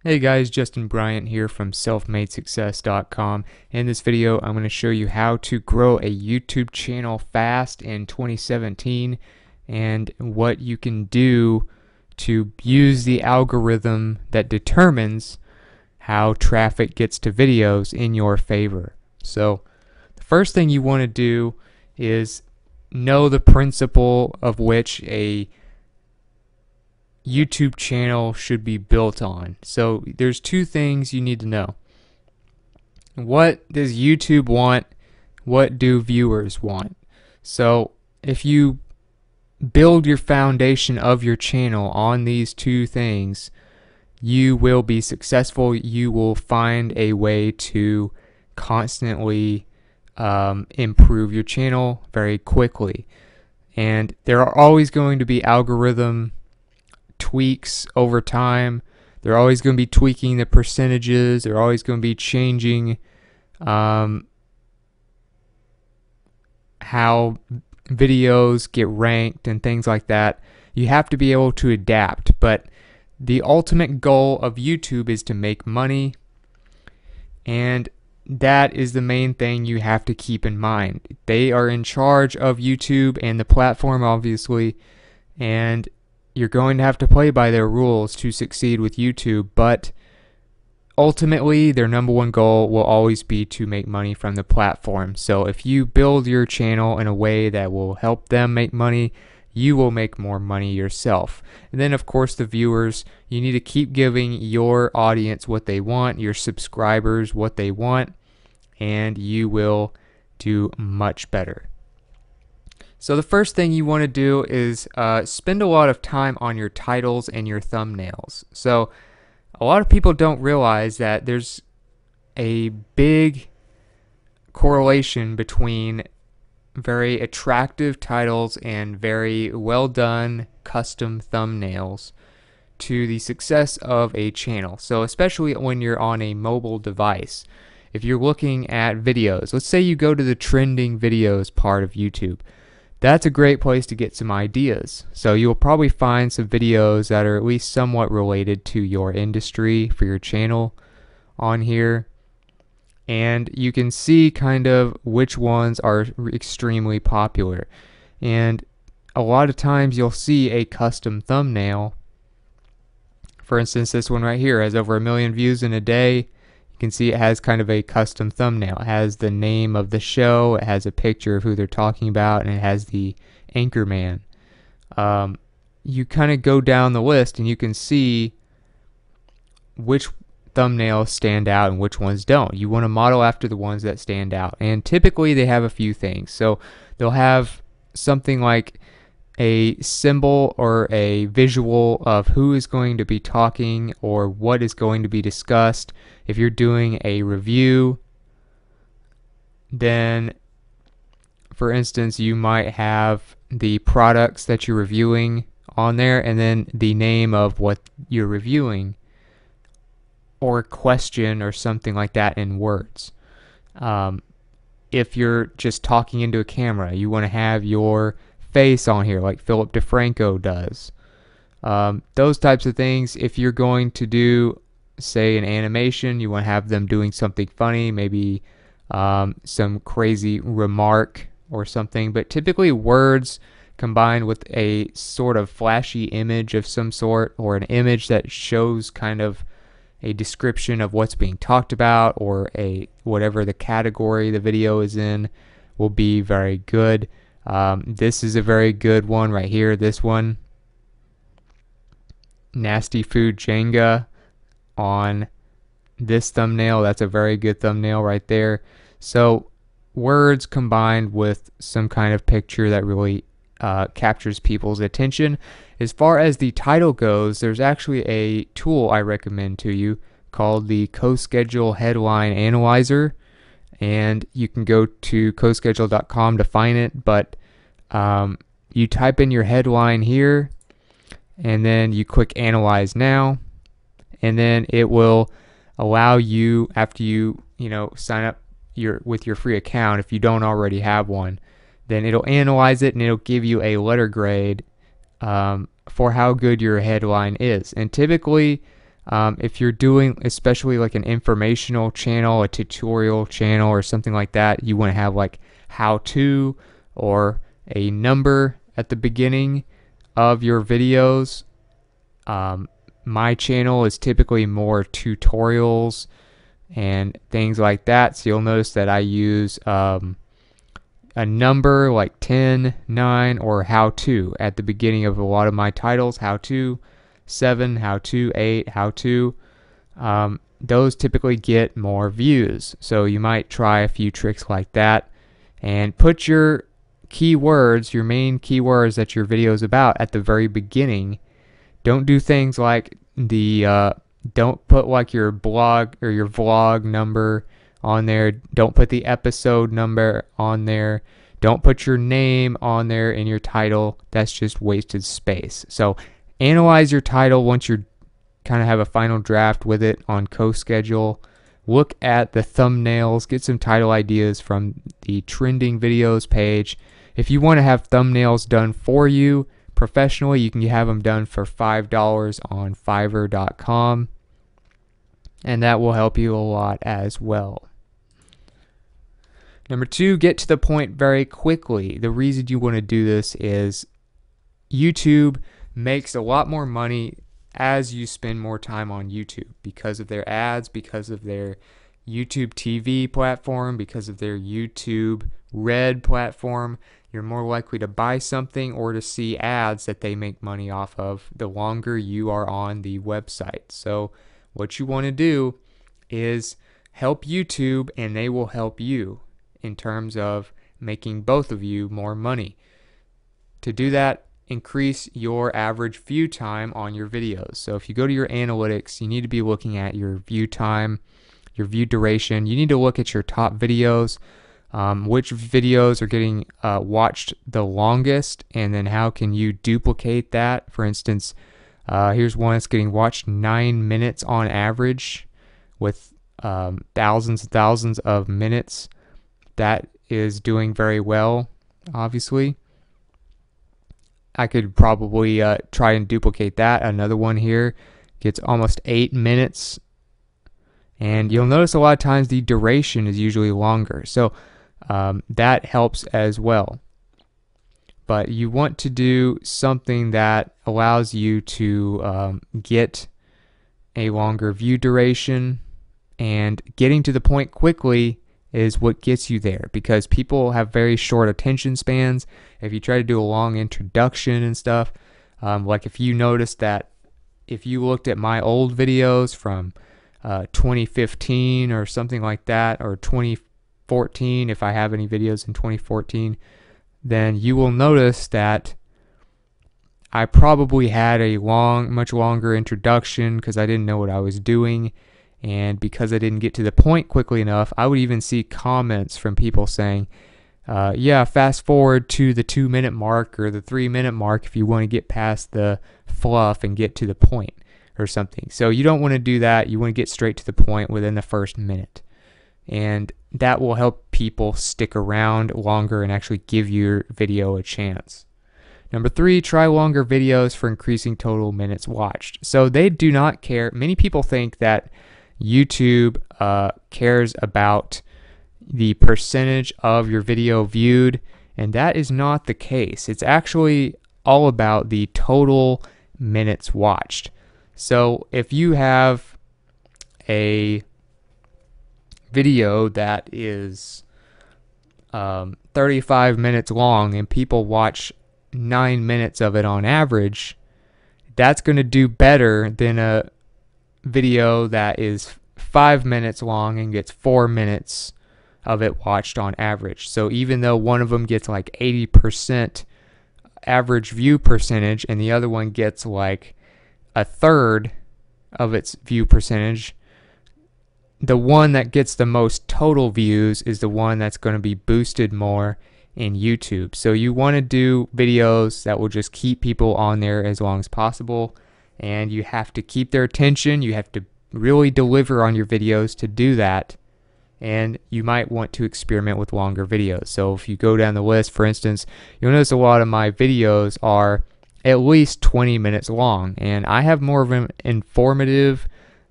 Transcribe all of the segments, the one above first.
Hey guys, Justin Bryant here from selfmadesuccess.com. In this video, I'm going to show you how to grow a YouTube channel fast in 2017 and what you can do to use the algorithm that determines how traffic gets to videos in your favor. So, the first thing you want to do is know the principle of which a YouTube channel should be built on. So there's two things you need to know. What does YouTube want? What do viewers want? So if you build your foundation of your channel on these two things, you will be successful. You will find a way to constantly improve your channel very quickly. And there are always going to be algorithm tweaks over time. They're always going to be tweaking the percentages. They're always going to be changing how videos get ranked and things like that. You have to be able to adapt, but the ultimate goal of YouTube is to make money, and that is the main thing you have to keep in mind. They are in charge of YouTube and the platform, obviously, and you're going to have to play by their rules to succeed with YouTube, but ultimately their number one goal will always be to make money from the platform. So if you build your channel in a way that will help them make money, you will make more money yourself. And then of course the viewers, you need to keep giving your audience what they want, your subscribers what they want, and you will do much better. So the first thing you want to do is spend a lot of time on your titles and your thumbnails. So a lot of people don't realize that there's a big correlation between very attractive titles and very well done custom thumbnails to the success of a channel. So especially when you're on a mobile device. If you're looking at videos, let's say you go to the trending videos part of YouTube. That's a great place to get some ideas. So you'll probably find some videos that are at least somewhat related to your industry for your channel on here. And you can see kind of which ones are extremely popular. And a lot of times you'll see a custom thumbnail. For instance, this one right here has over 1 million views in a day. You can see it has kind of a custom thumbnail. It has the name of the show, it has a picture of who they're talking about, and it has the anchor man. You kind of go down the list and you can see which thumbnails stand out and which ones don't. You want to model after the ones that stand out. And typically they have a few things. So they'll have something like a symbol or a visual of who is going to be talking or what is going to be discussed. If you're doing a review, then for instance you might have the products that you're reviewing on there and then the name of what you're reviewing or a question or something like that in words. If you're just talking into a camera, you want to have your face on here like Philip DeFranco does. Those types of things. If you're going to do, say, an animation, you want to have them doing something funny, maybe some crazy remark or something, but typically words combined with a sort of flashy image of some sort or an image that shows kind of a description of what's being talked about or a whatever the category the video is in will be very good. This is a very good one right here. This one, Nasty Food Jenga, on this thumbnail. That's a very good thumbnail right there. So words combined with some kind of picture that really captures people's attention. As far as the title goes, there's actually a tool I recommend to you called the CoSchedule Headline Analyzer. And you can go to coschedule.com to find it, but you type in your headline here and then you click Analyze Now, and then it will allow you, after you sign up with your free account, if you don't already have one, then it'll analyze it and it'll give you a letter grade for how good your headline is. And typically If you're doing especially like an informational channel, a tutorial channel, or something like that, you want to have like how to or a number at the beginning of your videos. My channel is typically more tutorials and things like that, so you'll notice that I use a number like 10, 9, or how to at the beginning of a lot of my titles. How to 7, how to 8, how to. Those typically get more views, so you might try a few tricks like that and put your keywords, your main keywords that your video is about, at the very beginning. Don't do things like don't put like your blog or your vlog number on there. Don't put the episode number on there. Don't put your name on there in your title. That's just wasted space. So analyze your title once you kind of have a final draft with it on CoSchedule. Look at the thumbnails. Get some title ideas from the trending videos page. If you want to have thumbnails done for you professionally, you can have them done for $5 on Fiverr.com, and that will help you a lot as well. Number 2, get to the point very quickly. The reason you want to do this is YouTube makes a lot more money as you spend more time on YouTube because of their ads, because of their YouTube TV platform, because of their YouTube Red platform. You're more likely to buy something or to see ads that they make money off of the longer you are on the website. So what you want to do is help YouTube, and they will help you in terms of making both of you more money. To do that, increase your average view time on your videos. So if you go to your analytics, you need to be looking at your view time, your view duration. You need to look at your top videos, which videos are getting watched the longest, and then how can you duplicate that. For instance, here's one that's getting watched 9 minutes on average with thousands and thousands of minutes. That is doing very well, obviously. I could probably try and duplicate that. Another one here gets almost 8 minutes. And you'll notice a lot of times the duration is usually longer. So that helps as well. But you want to do something that allows you to get a longer view duration, and getting to the point quickly is what gets you there, because people have very short attention spans. If you try to do a long introduction and stuff, like if you notice that if you looked at my old videos from 2015 or something like that, or 2014, if I have any videos in 2014, then you will notice that I probably had a much longer introduction because I didn't know what I was doing. And because I didn't get to the point quickly enough, I would even see comments from people saying, yeah, fast forward to the 2-minute mark or the 3-minute mark if you want to get past the fluff and get to the point or something. So you don't want to do that. You want to get straight to the point within the first minute. And that will help people stick around longer and actually give your video a chance. Number 3, try longer videos for increasing total minutes watched. So they do not care. Many people think that YouTube cares about the percentage of your video viewed, and that is not the case. It's actually all about the total minutes watched. So if you have a video that is 35 minutes long and people watch 9 minutes of it on average, that's going to do better than a video that is 5 minutes long and gets 4 minutes of it watched on average. So even though one of them gets like 80% average view percentage and the other one gets like a third of its view percentage, the one that gets the most total views is the one that's going to be boosted more in YouTube. So you want to do videos that will just keep people on there as long as possible, and you have to keep their attention. You have to really deliver on your videos to do that, and you might want to experiment with longer videos. So if you go down the list, for instance, you'll notice a lot of my videos are at least 20 minutes long. And I have more of an informative,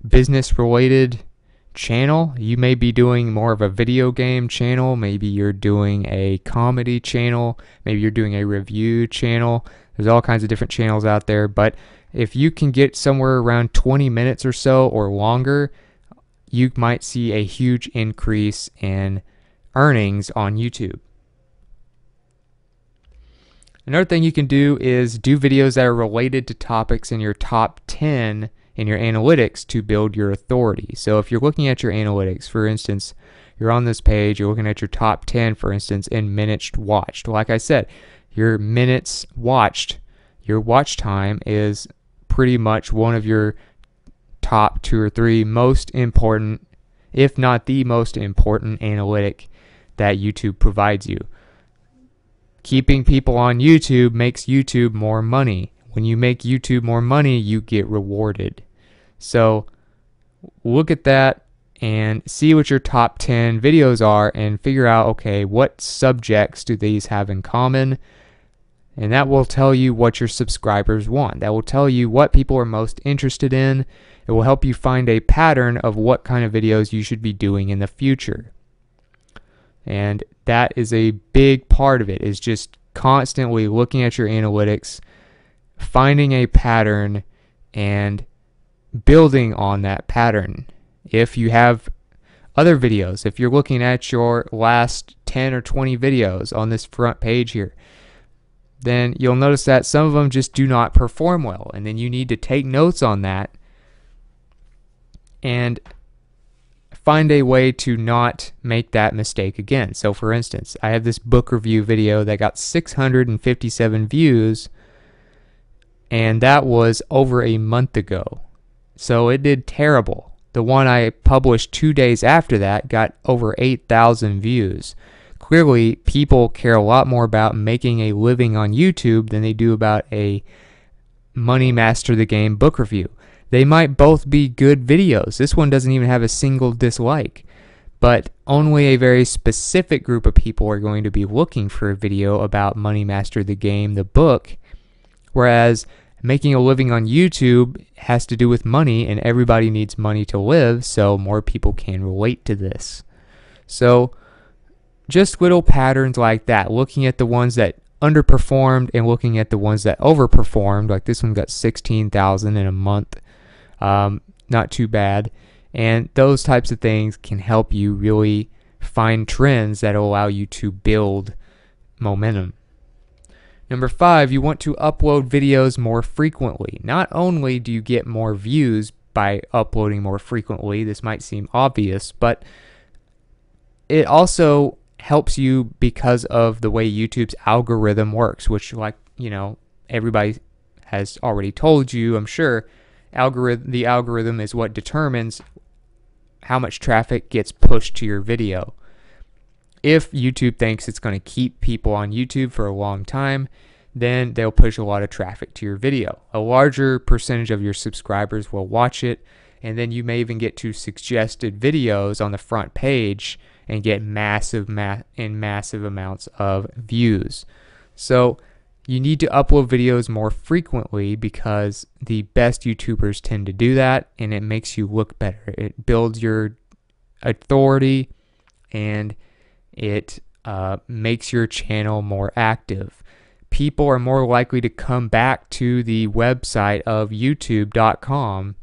business-related channel. You may be doing more of a video game channel. Maybe you're doing a comedy channel. Maybe you're doing a review channel. There's all kinds of different channels out there. But if you can get somewhere around 20 minutes or so or longer, you might see a huge increase in earnings on YouTube. Another thing you can do is do videos that are related to topics in your top 10 in your analytics to build your authority. So if you're looking at your analytics, for instance, you're on this page, you're looking at your top 10, for instance, in minutes watched. Like I said, your minutes watched, your watch time is pretty much one of your top 2 or 3 most important, if not the most important analytic that YouTube provides you. Keeping people on YouTube makes YouTube more money. When you make YouTube more money, you get rewarded. So look at that and see what your top 10 videos are and figure out, okay, what subjects do these have in common? And that will tell you what your subscribers want. That will tell you what people are most interested in. It will help you find a pattern of what kind of videos you should be doing in the future. And that is a big part of it, is just constantly looking at your analytics, finding a pattern, and building on that pattern. If you have other videos, if you're looking at your last 10 or 20 videos on this front page here, then you'll notice that some of them just do not perform well. And then you need to take notes on that and find a way to not make that mistake again. So for instance, I have this book review video that got 657 views, and that was over a month ago. So it did terrible. The one I published 2 days after that got over 8,000 views. Clearly, people care a lot more about making a living on YouTube than they do about a Money Master the Game book review. They might both be good videos. This one doesn't even have a single dislike. But only a very specific group of people are going to be looking for a video about Money Master the Game, the book. Whereas making a living on YouTube has to do with money, and everybody needs money to live, so more people can relate to this. So just little patterns like that, looking at the ones that underperformed and looking at the ones that overperformed. Like this one got 16,000 in a month. Not too bad. And those types of things can help you really find trends that will allow you to build momentum. Number 5, you want to upload videos more frequently. Not only do you get more views by uploading more frequently, this might seem obvious, but it also helps you because of the way YouTube's algorithm works, which, like, everybody has already told you, I'm sure. The algorithm is what determines how much traffic gets pushed to your video. If YouTube thinks it's going to keep people on YouTube for a long time, then they'll push a lot of traffic to your video. A larger percentage of your subscribers will watch it, and then you may even get to suggested videos on the front page and get massive amounts of views. So you need to upload videos more frequently because the best YouTubers tend to do that, and it makes you look better. It builds your authority, and it makes your channel more active. People are more likely to come back to the website of youtube.com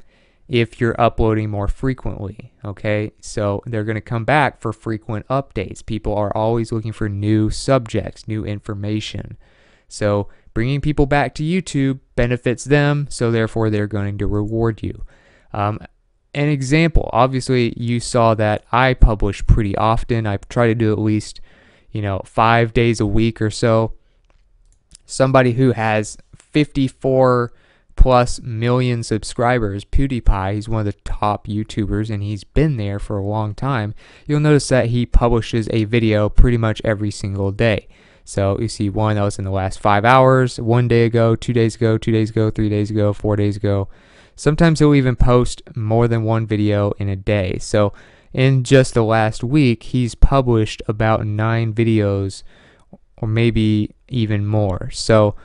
if you're uploading more frequently, okay? So they're going to come back for frequent updates. People are always looking for new subjects, new information. So bringing people back to YouTube benefits them, so therefore they're going to reward you. An example, obviously you saw that I publish pretty often. I try to do at least, 5 days a week or so. Somebody who has 54 plus million subscribers, PewDiePie, he's one of the top YouTubers and he's been there for a long time. You'll notice that he publishes a video pretty much every single day. So you see one that was in the last 5 hours, 1 day ago, 2 days ago, 2 days ago, 3 days ago, 4 days ago. Sometimes he'll even post more than one video in a day. So in just the last week, he's published about 9 videos or maybe even more. So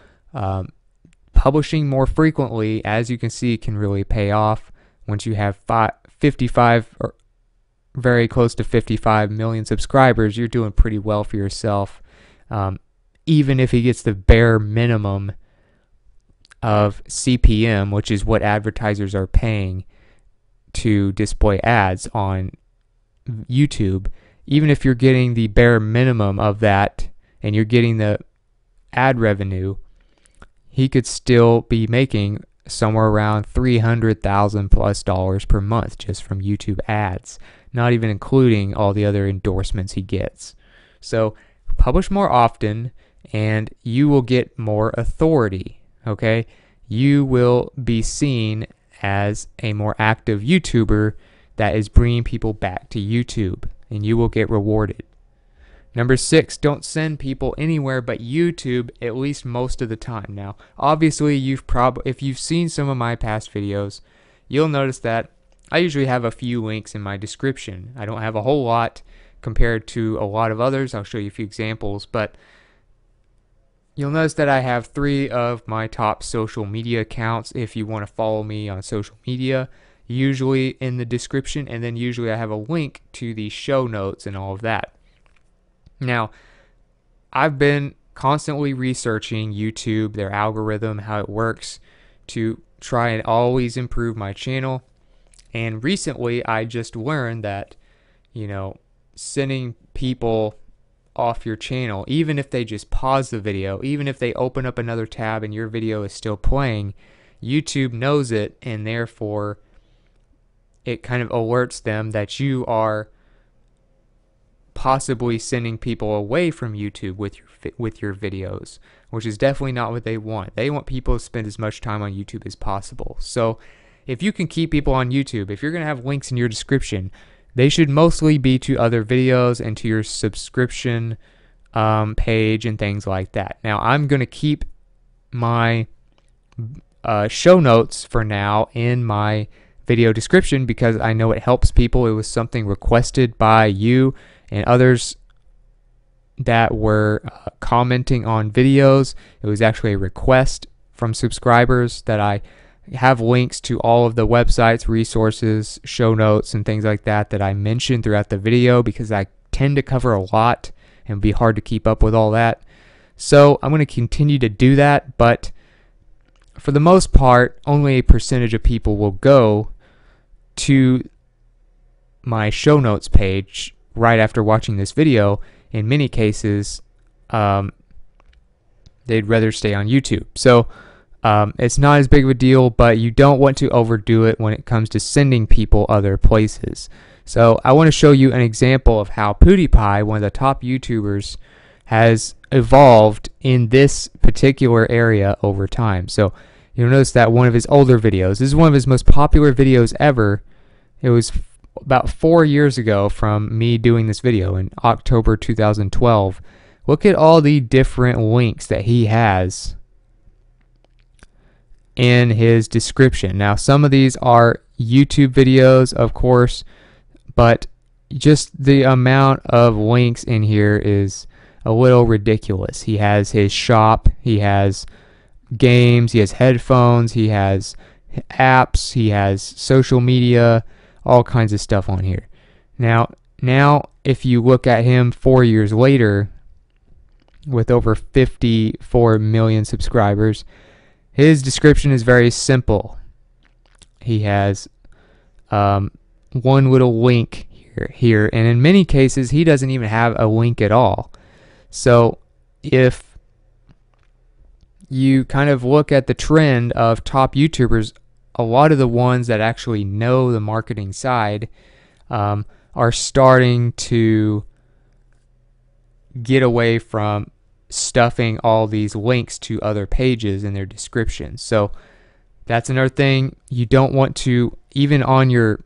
publishing more frequently, as you can see, can really pay off. Once you have 55 or very close to 55 million subscribers, you're doing pretty well for yourself. Even if he gets the bare minimum of CPM, which is what advertisers are paying to display ads on YouTube, even if you're getting the bare minimum of that and you're getting the ad revenue, he could still be making somewhere around $300,000 plus per month just from YouTube ads, not even including all the other endorsements he gets. So publish more often and you will get more authority, okay? You will be seen as a more active YouTuber that is bringing people back to YouTube, and you will get rewarded. Number 6, don't send people anywhere but YouTube at least most of the time. Now, obviously, if you've seen some of my past videos, you'll notice that I usually have a few links in my description. I don't have a whole lot compared to a lot of others. I'll show you a few examples, but you'll notice that I have 3 of my top social media accounts if you want to follow me on social media, usually in the description, and then usually I have a link to the show notes and all of that. Now, I've been constantly researching YouTube, their algorithm, how it works, to try and always improve my channel. And recently, I just learned that, sending people off your channel, even if they just pause the video, even if they open up another tab and your video is still playing, YouTube knows it, and therefore it kind of alerts them that you are possibly sending people away from YouTube with your videos, which is definitely not what they want. They want people to spend as much time on YouTube as possible. So if you can keep people on YouTube, if you're going to have links in your description, they should mostly be to other videos and to your subscription page and things like that. Now, I'm going to keep my show notes for now in my video description because I know it helps people. It was something requested by you and others that were commenting on videos. It was actually a request from subscribers that I have links to all of the websites, resources, show notes, and things like that I mentioned throughout the video because I tend to cover a lot and it'd be hard to keep up with all that. So I'm going to continue to do that, but for the most part, only a percentage of people will go to my show notes page right after watching this video. In many cases, they'd rather stay on YouTube. So it's not as big of a deal, but you don't want to overdo it when it comes to sending people other places. So I want to show you an example of how PewDiePie, one of the top YouTubers, has evolved in this particular area over time. So you'll notice that one of his older videos, this is one of his most popular videos ever. It was about 4 years ago from me doing this video in October 2012. Look at all the different links that he has in his description. Now, some of these are YouTube videos, of course, but just the amount of links in here is a little ridiculous. He has his shop, he has games, he has headphones, he has apps, he has social media, all kinds of stuff on here. Now if you look at him 4 years later with over 54 million subscribers, his description is very simple. He has one little link here, and in many cases he doesn't even have a link at all. So if you kind of look at the trend of top YouTubers, a lot of the ones that actually know the marketing side are starting to get away from stuffing all these links to other pages in their descriptions. So that's another thing. You don't want to, even on your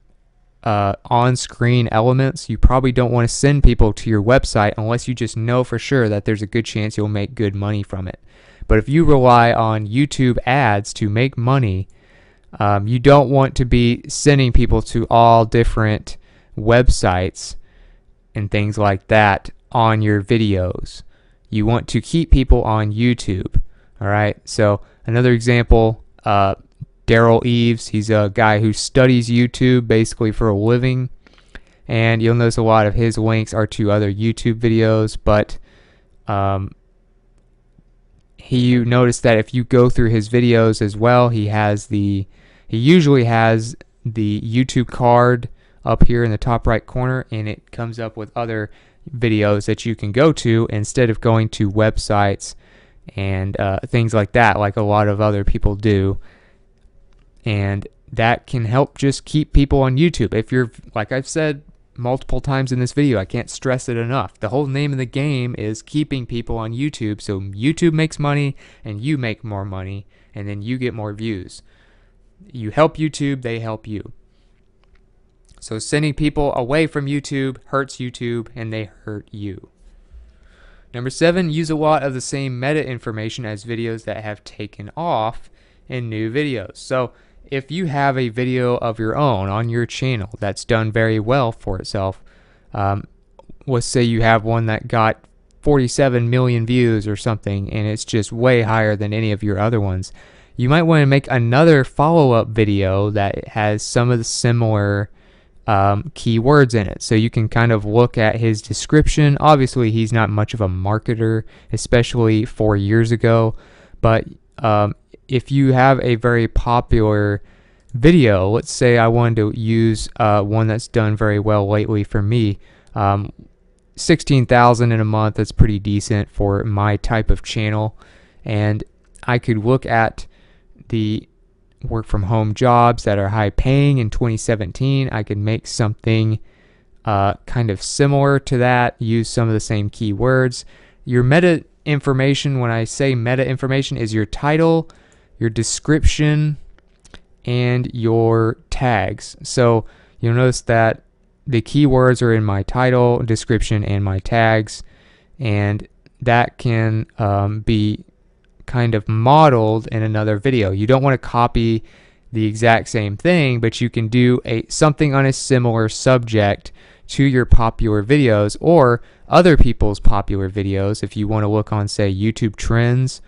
on-screen elements, you probably don't want to send people to your website unless you just know for sure that there's a good chance you'll make good money from it. But if you rely on YouTube ads to make money, you don't want to be sending people to all different websites and things like that on your videos. You want to keep people on YouTube. All right. So Another example, Daryl Eves. He's a guy who studies YouTube basically for a living, and you'll notice a lot of his links are to other YouTube videos, but you notice that if you go through his videos as well, he usually has the YouTube card up here in the top right corner, and it comes up with other videos that you can go to instead of going to websites and things like that, like a lot of other people do. And that can help just keep people on YouTube. If you're, like I've said multiple times in this video, I can't stress it enough. The whole name of the game is keeping people on YouTube, so YouTube makes money and you make more money, and then you get more views. You help YouTube, they help you. So sending people away from YouTube hurts YouTube, and they hurt you. Number 7, use a lot of the same meta information as videos that have taken off in new videos. So if you have a video of your own on your channel that's done very well for itself, let's say you have one that got 47 million views or something, and it's just way higher than any of your other ones, you might want to make another follow-up video that has some of the similar keywords in it. So you can kind of look at his description. Obviously, he's not much of a marketer, especially 4 years ago, but if you have a very popular video, let's say I wanted to use one that's done very well lately for me, 16,000 in a month, that's pretty decent for my type of channel, and I could look at the work from home jobs that are high paying in 2017. I could make something kind of similar to that, use some of the same keywords. Your meta information, when I say meta information, is your title, your description, and your tags. So you'll notice that the keywords are in my title, description, and my tags, and that can be kind of modeled in another video. You don't want to copy the exact same thing, but you can do something on a similar subject to your popular videos or other people's popular videos. If you want to look on, say, YouTube trends,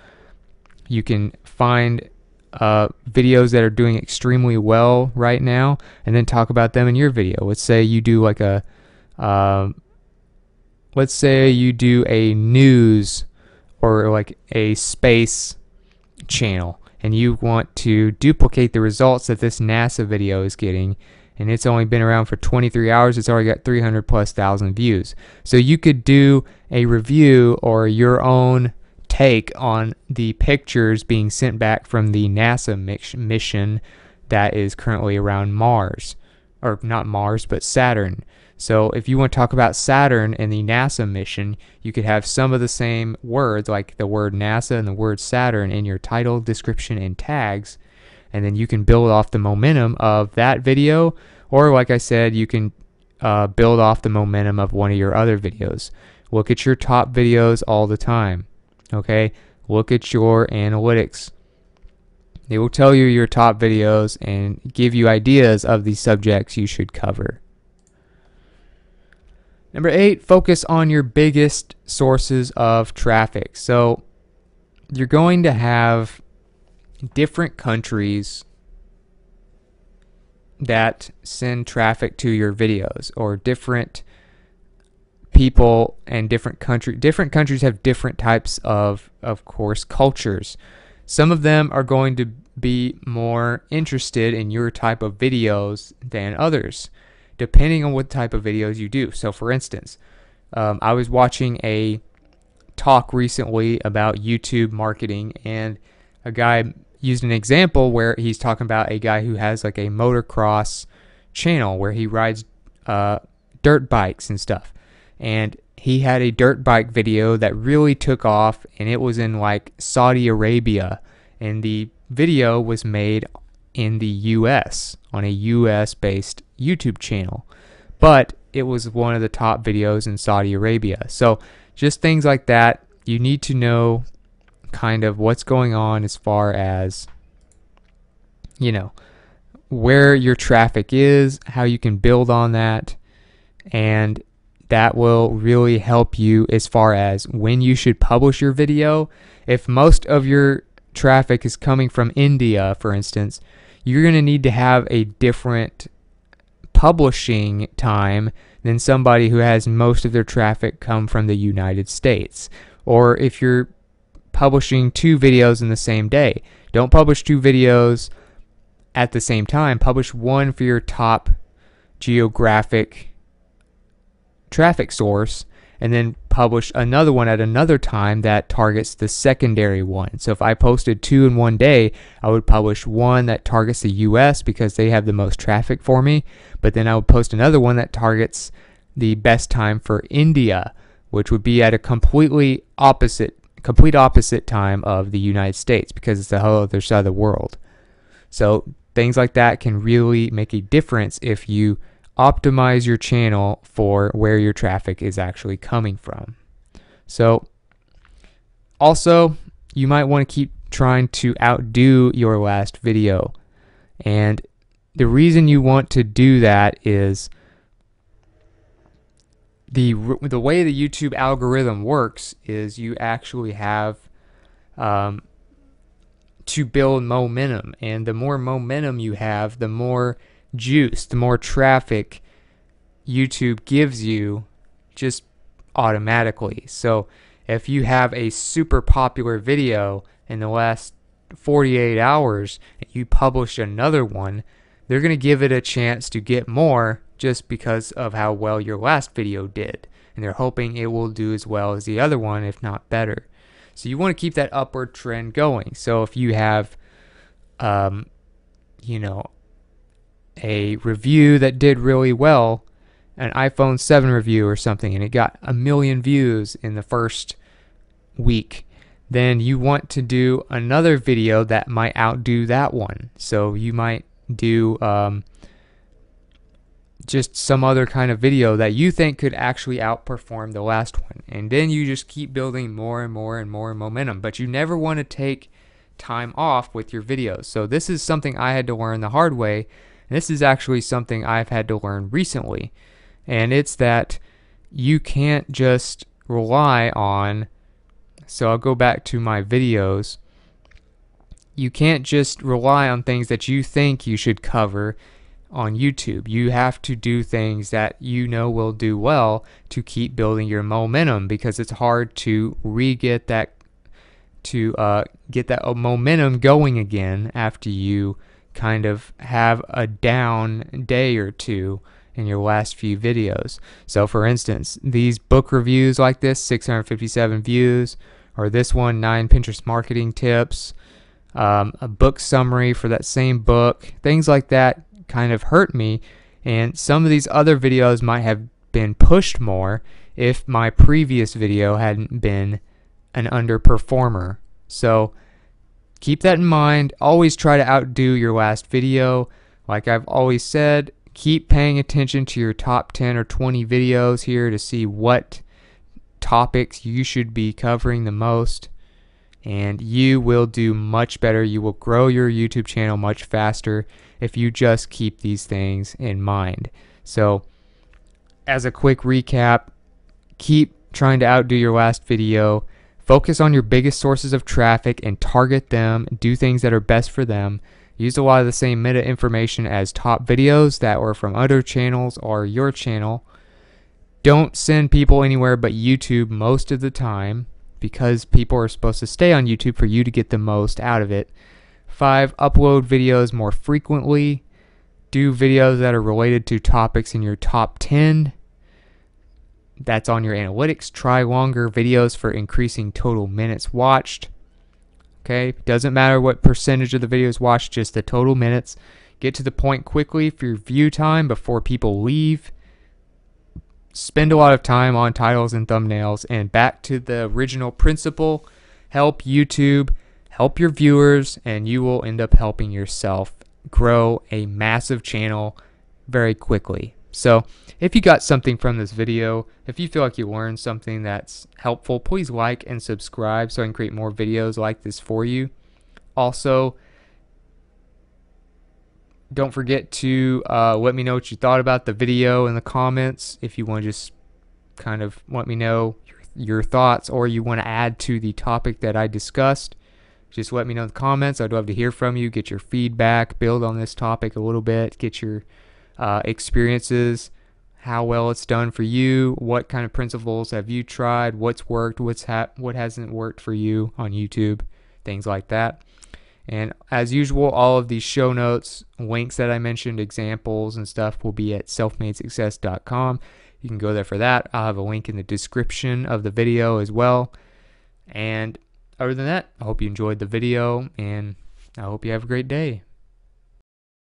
you can find videos that are doing extremely well right now and then talk about them in your video. Let's say you do like a news or like a space channel, and you want to duplicate the results that this NASA video is getting, and it's only been around for 23 hours. It's already got 300,000+ views. So you could do a review or your own take on the pictures being sent back from the NASA mission that is currently around Mars, or not Mars, but Saturn. So if you want to talk about Saturn and the NASA mission, you could have some of the same words, like the word NASA and the word Saturn, in your title, description, and tags, and then you can build off the momentum of that video, or like I said, you can build off the momentum of one of your other videos. Look at your top videos all the time, okay? Look at your analytics. They will tell you your top videos and give you ideas of the subjects you should cover. Number 8, focus on your biggest sources of traffic. So you're going to have different countries that send traffic to your videos, or different people and different countries have different types of course, cultures. Some of them are going to be more interested in your type of videos than others, depending on what type of videos you do. So for instance, I was watching a talk recently about YouTube marketing, and a guy used an example where he's talking about a guy who has like a motocross channel where he rides dirt bikes and stuff. And he had a dirt bike video that really took off, and it was in like Saudi Arabia, and the video was made in the US on a US based YouTube channel, but it was one of the top videos in Saudi Arabia. So just things like that, you need to know kind of what's going on as far as, you know, where your traffic is, how you can build on that, and that will really help you as far as when you should publish your video. If most of your traffic is coming from India, for instance, you're going to need to have a different publishing time than somebody who has most of their traffic come from the United States. Or if you're publishing 2 videos in the same day, don't publish 2 videos at the same time. Publish one for your top geographic traffic source, and then publish another one at another time that targets the secondary one. So if I posted 2 in one day, I would publish one that targets the US because they have the most traffic for me, but then I would post another one that targets the best time for India, which would be at a complete opposite time of the United States because it's the whole other side of the world. So things like that can really make a difference if you optimize your channel for where your traffic is actually coming from. So also, you might want to keep trying to outdo your last video. And the reason you want to do that is the way the YouTube algorithm works is you actually have to build momentum, and the more momentum you have, the more juice, the more traffic YouTube gives you just automatically. So if you have a super popular video in the last 48 hours and you publish another one, they're going to give it a chance to get more just because of how well your last video did, and they're hoping it will do as well as the other one, if not better. So you want to keep that upward trend going. So if you have a review that did really well, an iPhone 7 review or something, and it got 1 million views in the first week, then you want to do another video that might outdo that one. So you might do just some other kind of video that you think could actually outperform the last one. And then you just keep building more and more and more momentum. But you never want to take time off with your videos. So this is something I had to learn the hard way. And this is actually something I've had to learn recently. And it's that you can't just rely on, so I'll go back to my videos. You can't just rely on things that you think you should cover on YouTube. You have to do things that you know will do well to keep building your momentum, because it's hard to get that momentum going again after you kind of have a down day or two in your last few videos. So for instance, these book reviews like this, 657 views, or this one, 9 Pinterest marketing tips, a book summary for that same book, things like that kind of hurt me, and some of these other videos might have been pushed more if my previous video hadn't been an underperformer. So keep that in mind. Always try to outdo your last video. Like I've always said, keep paying attention to your top 10 or 20 videos here to see what topics you should be covering the most, and you will do much better. You will grow your YouTube channel much faster if you just keep these things in mind. So as a quick recap, keep trying to outdo your last video. Focus on your biggest sources of traffic and target them. Do things that are best for them. Use a lot of the same meta information as top videos that were from other channels or your channel. Don't send people anywhere but YouTube most of the time, because people are supposed to stay on YouTube for you to get the most out of it. 5, upload videos more frequently. Do videos that are related to topics in your top 10. That's on your analytics. Try longer videos for increasing total minutes watched. Okay, doesn't matter what percentage of the videos watched, just the total minutes. Get to the point quickly for your view time before people leave. Spend a lot of time on titles and thumbnails. And back to the original principle, help YouTube, help your viewers, and you will end up helping yourself grow a massive channel very quickly. So if you got something from this video, if you feel like you learned something that's helpful, please like and subscribe so I can create more videos like this for you. Also, don't forget to let me know what you thought about the video in the comments. If you want to just kind of let me know your thoughts, or you want to add to the topic that I discussed, just let me know in the comments. I'd love to hear from you, get your feedback, build on this topic a little bit, get your experiences, how well it's done for you, what kind of principles have you tried, what's worked, what hasn't worked for you on YouTube, things like that. And as usual, all of these show notes, links that I mentioned, examples and stuff will be at selfmadesuccess.com. You can go there for that. I'll have a link in the description of the video as well. And other than that, I hope you enjoyed the video, and I hope you have a great day.